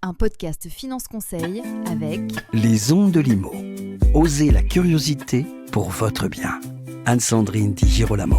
un podcast Finance Conseil avec Les ondes de Limo. Osez la curiosité pour votre bien. Anne-Sandrine Di Girolamo.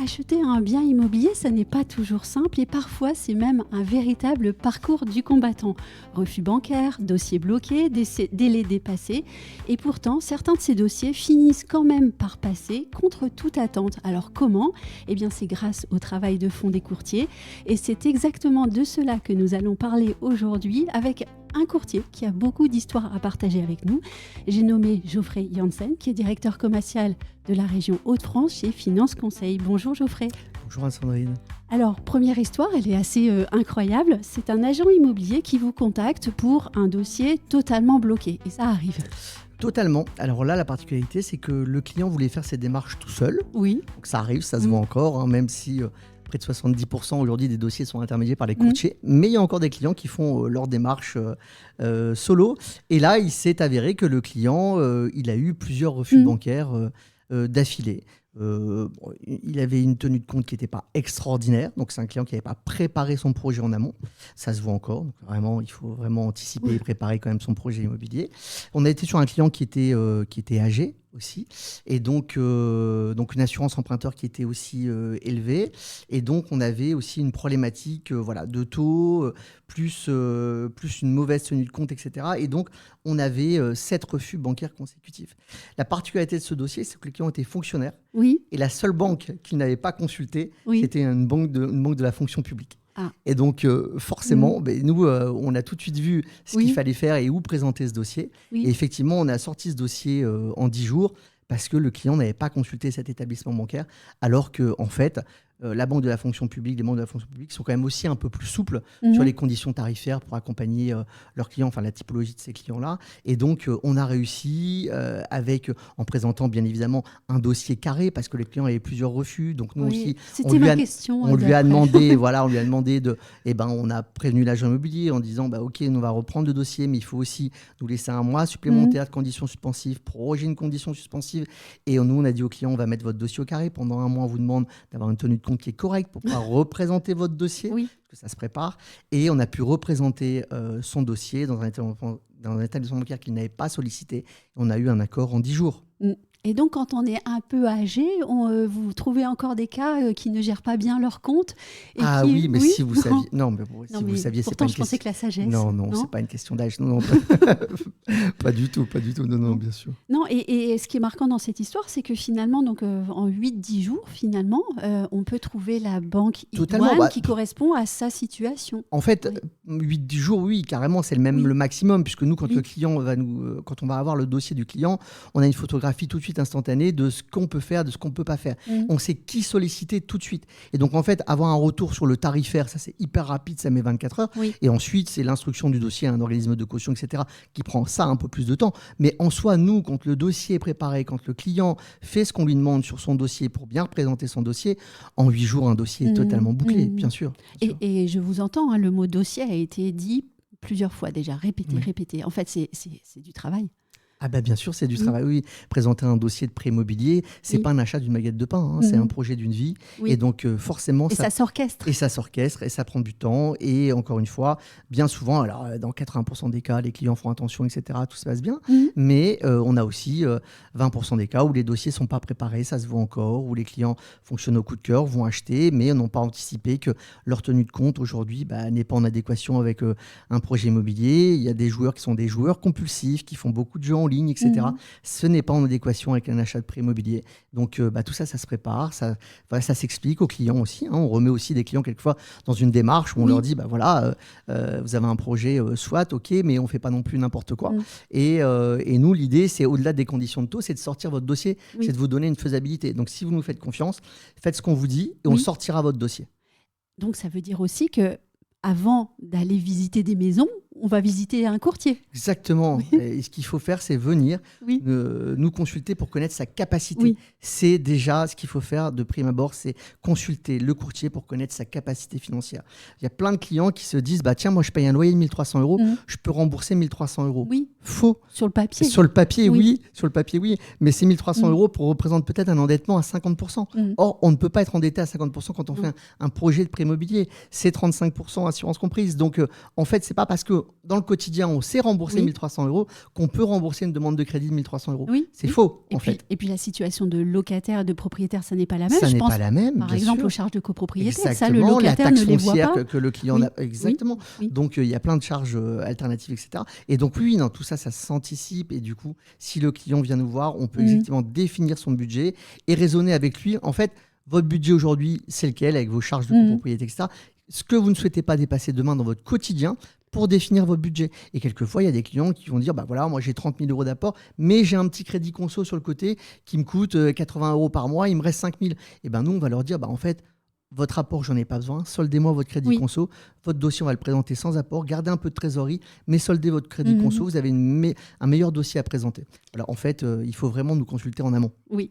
Acheter un bien immobilier, ça n'est pas toujours simple et parfois c'est même un véritable parcours du combattant. Refus bancaire, dossiers bloqués, délais dépassés. Et pourtant, certains de ces dossiers finissent quand même par passer contre toute attente. Alors comment ? Eh bien, c'est grâce au travail de fond des courtiers. Et c'est exactement de cela que nous allons parler aujourd'hui avec un courtier qui a beaucoup d'histoires à partager avec nous. J'ai nommé Geoffrey Janssen, qui est directeur commercial de la région Hauts-de-France chez Finance Conseil. Bonjour Geoffrey. Bonjour Anne-Sandrine. Alors, première histoire, elle est assez incroyable. C'est un agent immobilier qui vous contacte pour un dossier totalement bloqué. Et ça arrive. Totalement. Alors là, la particularité, c'est que le client voulait faire ses démarches tout seul. Oui. Donc ça arrive, ça se voit encore, même si près de 70% aujourd'hui des dossiers sont intermédiés par les courtiers. Mais il y a encore des clients qui font leurs démarches solo. Et là, il s'est avéré que le client, il a eu plusieurs refus bancaires d'affilée. Il avait une tenue de compte qui n'était pas extraordinaire, donc c'est un client qui n'avait pas préparé son projet en amont, ça se voit encore, donc vraiment il faut vraiment anticiper et préparer quand même son projet immobilier. On a été sur un client qui était âgé aussi, et donc une assurance emprunteur qui était aussi élevée, et donc on avait aussi une problématique de taux, plus une mauvaise tenue de compte, etc. Et donc on avait 7 refus bancaires consécutifs. La particularité de ce dossier, c'est que le client était fonctionnaire, et la seule banque qu'il n'avait pas consultée, c'était une banque de la fonction publique. Ah. Et donc, forcément, nous, on a tout de suite vu ce qu'il fallait faire et où présenter ce dossier. Et effectivement, on a sorti ce dossier en 10 jours parce que le client n'avait pas consulté cet établissement bancaire, alors qu'en fait, la banque de la fonction publique, les banques de la fonction publique sont quand même aussi un peu plus souples sur les conditions tarifaires pour accompagner leurs clients, enfin la typologie de ces clients-là. Et donc, on a réussi en présentant bien évidemment un dossier carré parce que les clients avaient plusieurs refus. Donc nous aussi, on lui a demandé, on a prévenu l'agent immobilier en disant, ok, on va reprendre le dossier, mais il faut aussi nous laisser un mois supplémentaire de conditions suspensives, proroger une condition suspensive. Et nous, on a dit au client, on va mettre votre dossier au carré. Pendant un mois, on vous demande d'avoir une tenue de compte qui est correcte pour pouvoir représenter votre dossier, parce que ça se prépare. Et on a pu représenter son dossier dans un établissement bancaire qu'il n'avait pas sollicité. On a eu un accord en 10 jours. Et donc, quand on est un peu âgé, vous trouvez encore des cas qui ne gèrent pas bien leur compte si vous saviez... Non, mais vous saviez, c'est pas une question... je pensais que la sagesse... Non, c'est pas une question d'âge. Non, pas du tout. Non, bien sûr. Non, et ce qui est marquant dans cette histoire, c'est que finalement, donc, en 8-10 jours, finalement, on peut trouver la banque idoine qui correspond à sa situation. En fait, 8-10 jours, oui, carrément, c'est le maximum, puisque nous, quand le client quand on va avoir le dossier du client, on a une photographie tout de suite instantanée de ce qu'on peut faire, de ce qu'on ne peut pas faire. On sait qui solliciter tout de suite. Et donc, en fait, avoir un retour sur le tarifaire, ça, c'est hyper rapide, ça met 24 heures. Et ensuite, c'est l'instruction du dossier à un organisme de caution, etc., qui prend ça un peu plus de temps. Mais en soi, nous, quand le dossier est préparé, quand le client fait ce qu'on lui demande sur son dossier pour bien représenter son dossier, en 8 jours, un dossier est totalement bouclé, bien sûr. Et je vous entends, le mot dossier a été dit plusieurs fois déjà, répété. En fait, c'est du travail. Ah bien sûr, c'est du travail. Oui, présenter un dossier de prêt immobilier, c'est pas un achat d'une baguette de pain, c'est un projet d'une vie. Et donc forcément, ça s'orchestre. Et ça s'orchestre, et ça prend du temps. Et encore une fois, bien souvent, alors dans 80% des cas, les clients font attention, etc. Tout se passe bien. Mais on a aussi 20% des cas où les dossiers sont pas préparés, ça se voit encore, où les clients fonctionnent au coup de cœur, vont acheter, mais n'ont pas anticipé que leur tenue de compte aujourd'hui n'est pas en adéquation avec un projet immobilier. Il y a des joueurs qui sont des joueurs compulsifs, qui font beaucoup de jeux en ligne, etc. Ce n'est pas en adéquation avec un achat de prêt immobilier. Donc tout ça, ça se prépare, ça s'explique aux clients aussi. On remet aussi des clients quelquefois dans une démarche où on leur dit, vous avez un projet, soit, ok, mais on ne fait pas non plus n'importe quoi. Et nous, l'idée, c'est au-delà des conditions de taux, c'est de sortir votre dossier, c'est de vous donner une faisabilité. Donc si vous nous faites confiance, faites ce qu'on vous dit et on sortira votre dossier. Donc ça veut dire aussi que avant d'aller visiter des maisons, on va visiter un courtier. Exactement. Oui. Et ce qu'il faut faire, c'est venir Oui. nous consulter pour connaître sa capacité. Oui. C'est déjà ce qu'il faut faire de prime abord, c'est consulter le courtier pour connaître sa capacité financière. Il y a plein de clients qui se disent tiens, moi je paye un loyer de 1 300 €, je peux rembourser 1 300 €. Oui. Faux. Sur le papier. Sur le papier, Oui. sur le papier, oui. Mais ces 1 300 € représentent peut-être un endettement à 50%. Or, on ne peut pas être endetté à 50% quand on fait un projet de prêt immobilier. C'est 35% assurance comprise. Donc, en fait, c'est pas parce que dans le quotidien, on sait rembourser 1 300 € qu'on peut rembourser une demande de crédit de 1 300 €. Oui. C'est faux, Et en puis, fait. Et puis la situation de locataire et de propriétaire, ça n'est pas la même. Ça Je n'est pense, pas la même, par bien exemple, sûr. aux charges de copropriété. Ça, le Exactement, la locataire taxe ne les voit foncière pas. que le client Oui. a. Exactement. Oui. Donc, il y a plein de charges alternatives, etc. Et donc, oui, non, tout ça, ça s'anticipe. Et du coup, si le client vient nous voir, on peut exactement définir son budget et raisonner avec lui. En fait, votre budget aujourd'hui, c'est lequel avec vos charges de copropriété, etc. Ce que vous ne souhaitez pas dépasser demain dans votre quotidien pour définir votre budget. Et quelquefois, il y a des clients qui vont dire voilà, moi j'ai 30 000 € d'apport, mais j'ai un petit crédit conso sur le côté qui me coûte 80 € par mois, il me reste 5 000. Et nous, on va leur dire en fait, votre apport, j'en ai pas besoin. Soldez-moi votre crédit conso. Votre dossier, on va le présenter sans apport. Gardez un peu de trésorerie, mais soldez votre crédit conso. Vous avez un meilleur dossier à présenter. Alors, en fait, il faut vraiment nous consulter en amont. Oui.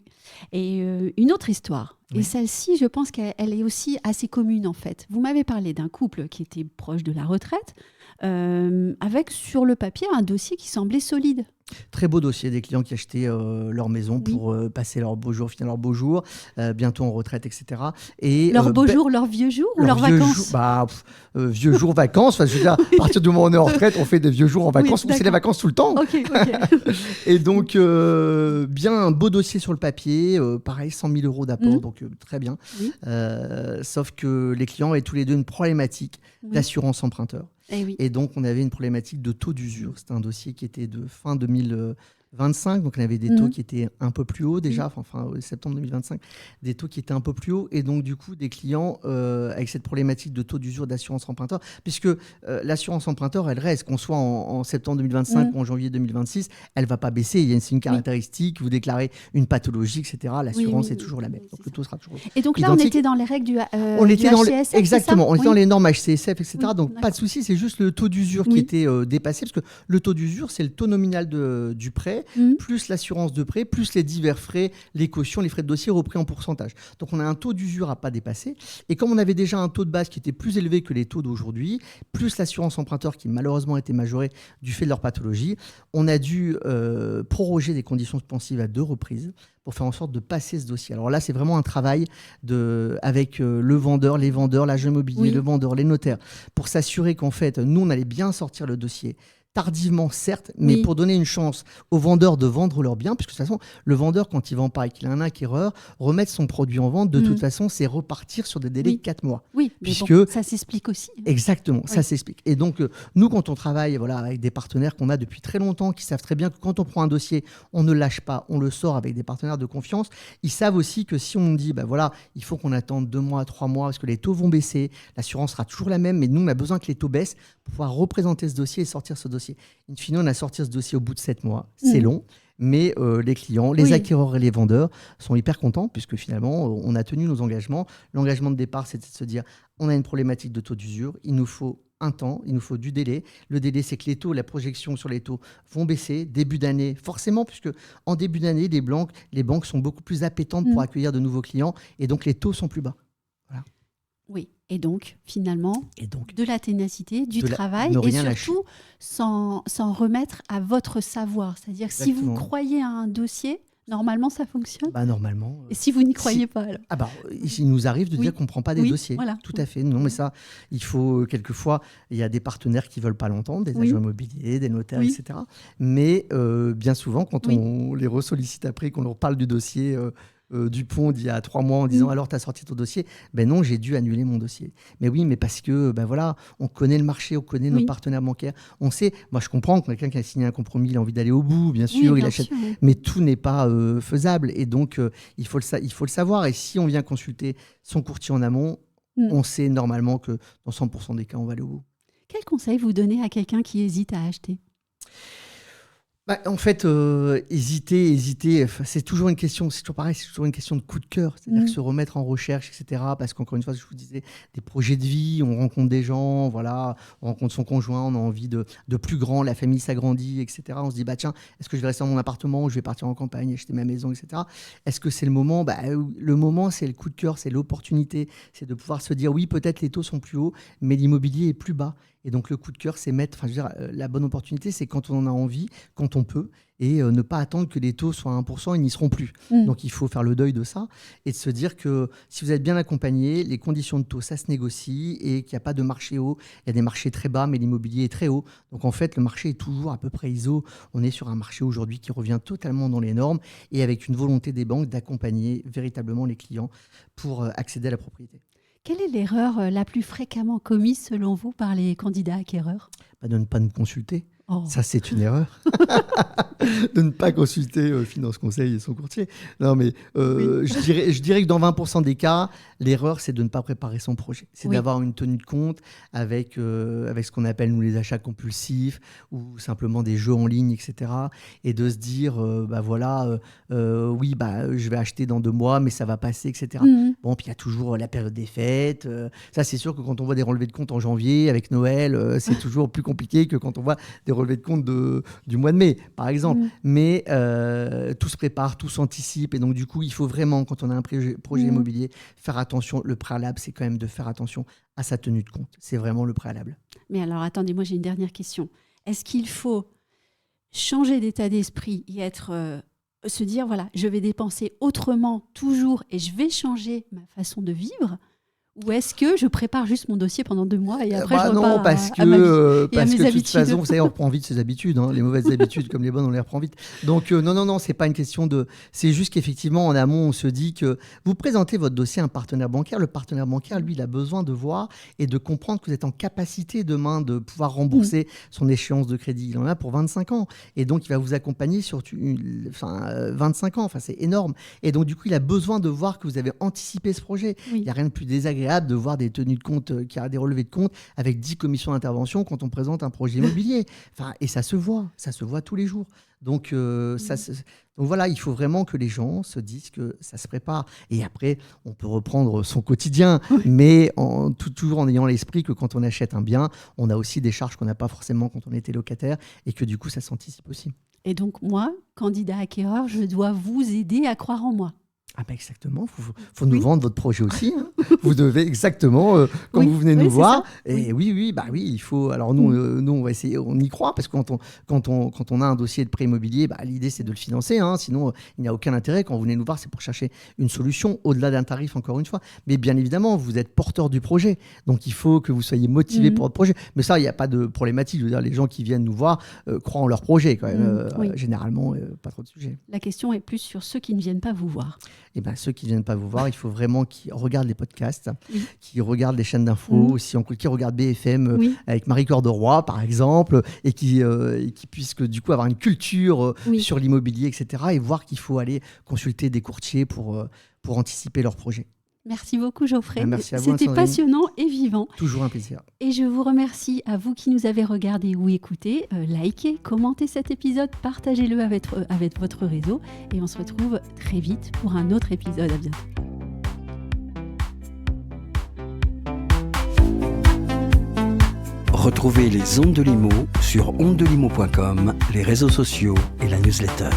Et une autre histoire. Oui. Et celle-ci, je pense qu'elle est aussi assez commune, en fait. Vous m'avez parlé d'un couple qui était proche de la retraite, avec sur le papier un dossier qui semblait solide. Très beau dossier, des clients qui achetaient leur maison pour passer leur beau jour, finir leur beau jour, bientôt en retraite, etc. Et, leur beau jour, leur vieux jour ou leurs vieux vacances vieux jours, vacances. Enfin, je veux dire, à partir du moment où on est en retraite, on fait des vieux jours en vacances. Oui, c'est les vacances tout le temps. Ok. Et donc, bien un beau dossier sur le papier. Pareil, 100 000 € d'apport, donc très bien. Oui. Sauf que les clients avaient tous les deux une problématique d'assurance emprunteur. Et donc, on avait une problématique de taux d'usure. C'était un dossier qui était de fin 2025. Donc, on avait des taux qui étaient un peu plus hauts déjà, fin septembre 2025, des taux qui étaient un peu plus hauts. Et donc, du coup, des clients avec cette problématique de taux d'usure d'assurance emprunteur, puisque l'assurance emprunteur, elle reste, qu'on soit en septembre 2025 ou en janvier 2026, elle ne va pas baisser. C'est une caractéristique. Vous déclarez une pathologie, etc. L'assurance est toujours la même. Donc, le taux sera toujours Et donc là, identique. on était dans les règles du on était dans HCSF, exactement, on était oui. dans les normes HCSF, etc. Donc, d'accord. pas de souci, c'est juste le taux d'usure qui était dépassé, parce que le taux d'usure, c'est le taux nominal du prêt, plus l'assurance de prêt, plus les divers frais, les cautions, les frais de dossier repris en pourcentage. Donc, on a un taux d'usure à pas dépasser. Et comme on avait déjà un taux de base qui était plus élevé que les taux d'aujourd'hui, plus l'assurance emprunteur qui malheureusement a été majorée du fait de leur pathologie, on a dû proroger des conditions suspensives à 2 reprises pour faire en sorte de passer ce dossier. Alors là, c'est vraiment un travail avec le vendeur, les vendeurs, l'agent immobilier, le vendeur, les notaires, pour s'assurer qu'en fait, nous, on allait bien sortir le dossier. Tardivement, certes, mais pour donner une chance aux vendeurs de vendre leurs biens, puisque de toute façon, le vendeur, quand il vend pas et qu'il a un acquéreur, remettre son produit en vente, de toute façon, c'est repartir sur des délais de 4 mois. Oui, puisque bon, ça s'explique aussi. Exactement, ça s'explique. Et donc, nous, quand on travaille avec des partenaires qu'on a depuis très longtemps, qui savent très bien que quand on prend un dossier, on ne lâche pas, on le sort avec des partenaires de confiance. Ils savent aussi que si on dit, il faut qu'on attende 2 mois, 3 mois, parce que les taux vont baisser, l'assurance sera toujours la même, mais nous, on a besoin que les taux baissent pour pouvoir représenter ce dossier et sortir ce dossier. In fine, on a sorti ce dossier au bout de 7 mois. C'est long. Mais les clients, les acquéreurs et les vendeurs sont hyper contents puisque finalement, on a tenu nos engagements. L'engagement de départ, c'était de se dire, on a une problématique de taux d'usure, il nous faut un temps, il nous faut du délai. Le délai, c'est que les taux, la projection sur les taux vont baisser début d'année, forcément, puisque en début d'année, les banques sont beaucoup plus appétentes pour accueillir de nouveaux clients et donc les taux sont plus bas. Voilà. Oui, et donc finalement, de la ténacité, du travail et surtout s'en remettre à votre savoir. C'est-à-dire que si vous croyez à un dossier, normalement ça fonctionne. Normalement. Et si vous n'y croyez pas alors il nous arrive de dire qu'on ne prend pas des dossiers. Voilà. Tout à fait. Non, mais ça, il faut quelquefois, il y a des partenaires qui ne veulent pas l'entendre, des agents immobiliers, des notaires, etc. Mais bien souvent, quand on les ressollicite après, qu'on leur parle du dossier Dupont d'il y a 3 mois en disant alors tu as sorti ton dossier, non, j'ai dû annuler mon dossier. Mais oui, mais parce que on connaît le marché, on connaît nos partenaires bancaires, on sait, moi je comprends que quelqu'un qui a signé un compromis, il a envie d'aller au bout, bien sûr, il achète, mais tout n'est pas faisable et donc il faut le savoir. Et si on vient consulter son courtier en amont, on sait normalement que dans 100% des cas, on va aller au bout. Quel conseil vous donnez à quelqu'un qui hésite à acheter ? En fait, hésiter, c'est toujours une question, c'est toujours pareil, c'est toujours une question de coup de cœur, c'est-à-dire que se remettre en recherche, etc. Parce qu'encore une fois, je vous disais, des projets de vie, on rencontre des gens, voilà, on rencontre son conjoint, on a envie de plus grand, la famille s'agrandit, etc. On se dit, tiens, est-ce que je vais rester dans mon appartement ou je vais partir en campagne, acheter ma maison, etc. Est-ce que c'est le moment ? Le moment, c'est le coup de cœur, c'est l'opportunité, c'est de pouvoir se dire, oui, peut-être les taux sont plus hauts, mais l'immobilier est plus bas. Et donc, le coup de cœur, c'est la bonne opportunité, c'est quand on en a envie, quand on peut, et ne pas attendre que les taux soient à 1%, ils n'y seront plus. Donc, il faut faire le deuil de ça et de se dire que si vous êtes bien accompagné, les conditions de taux, ça se négocie et qu'il n'y a pas de marché haut. Il y a des marchés très bas, mais l'immobilier est très haut. Donc, en fait, le marché est toujours à peu près ISO. On est sur un marché aujourd'hui qui revient totalement dans les normes et avec une volonté des banques d'accompagner véritablement les clients pour accéder à la propriété. Quelle est l'erreur la plus fréquemment commise selon vous par les candidats acquéreurs ? De ne pas nous consulter. Oh. Ça, c'est une erreur. De ne pas consulter Finance Conseil et son courtier. Non, mais je dirais que dans 20% des cas, l'erreur, c'est de ne pas préparer son projet. C'est d'avoir une tenue de compte avec ce qu'on appelle, nous, les achats compulsifs ou simplement des jeux en ligne, etc. Et de se dire, je vais acheter dans 2 mois, mais ça va passer, etc. Bon, puis il y a toujours la période des fêtes. Ça, c'est sûr que quand on voit des relevés de compte en janvier, avec Noël, c'est toujours plus compliqué que quand on voit des relevés de compte du mois de mai, par exemple. Mais tout se prépare, tout s'anticipe. Et donc, du coup, il faut vraiment, quand on a un projet immobilier, faire attention. Le préalable, c'est quand même de faire attention à sa tenue de compte. C'est vraiment le préalable. Mais alors, attendez, moi, j'ai une dernière question. Est-ce qu'il faut changer d'état d'esprit et se dire, voilà, je vais dépenser autrement toujours et je vais changer ma façon de vivre ? Ou est-ce que je prépare juste mon dossier pendant 2 mois et après je repars non, parce que, à ma vie et à mes de toute habitudes. façon, vous savez, on reprend vite ses habitudes. Les mauvaises habitudes comme les bonnes, on les reprend vite. Donc, non, c'est pas une question de... C'est juste qu'effectivement, en amont, on se dit que vous présentez votre dossier à un partenaire bancaire. Le partenaire bancaire, lui, il a besoin de voir et de comprendre que vous êtes en capacité demain de pouvoir rembourser son échéance de crédit. Il en a pour 25 ans. Et donc, il va vous accompagner sur 25 ans. Enfin, c'est énorme. Et donc, du coup, il a besoin de voir que vous avez anticipé ce projet. Il n'y a rien de plus désagréable de voir des tenues de compte, qui a des relevés de compte avec 10 commissions d'intervention quand on présente un projet immobilier. Et ça se voit tous les jours. Donc, donc voilà, il faut vraiment que les gens se disent que ça se prépare. Et après, on peut reprendre son quotidien, mais toujours en ayant l'esprit que quand on achète un bien, on a aussi des charges qu'on n'a pas forcément quand on était locataire et que du coup, ça s'anticipe aussi. Et donc moi, candidat acquéreur, je dois vous aider à croire en moi. Exactement, faut nous vendre votre projet aussi. Vous devez exactement, quand vous venez nous voir. Ça. Et oui, il faut. Alors nous, on va essayer, on y croit parce que quand on a un dossier de prêt immobilier, l'idée c'est de le financer. Sinon, il n'y a aucun intérêt. Quand vous venez nous voir, c'est pour chercher une solution au-delà d'un tarif, encore une fois. Mais bien évidemment, vous êtes porteur du projet, donc il faut que vous soyez motivé pour votre projet. Mais ça, il n'y a pas de problématique. Je veux dire, les gens qui viennent nous voir croient en leur projet quand même. Généralement, pas trop de sujets. La question est plus sur ceux qui ne viennent pas vous voir. Ceux qui ne viennent pas vous voir, il faut vraiment qu'ils regardent les podcasts, qu'ils regardent les chaînes d'infos, qui regardent BFM avec Marie Corderoy, par exemple, et qui puissent du coup avoir une culture sur l'immobilier, etc. Et voir qu'il faut aller consulter des courtiers pour anticiper leurs projets. Merci beaucoup Geoffrey. Merci à vous, C'était passionnant et vivant. Toujours un plaisir. Et je vous remercie à vous qui nous avez regardé ou écouté. Likez, commentez cet épisode, partagez-le avec votre réseau. Et on se retrouve très vite pour un autre épisode. À bientôt. Retrouvez les ondes de l'IMO sur ondedelimo.com, les réseaux sociaux et la newsletter.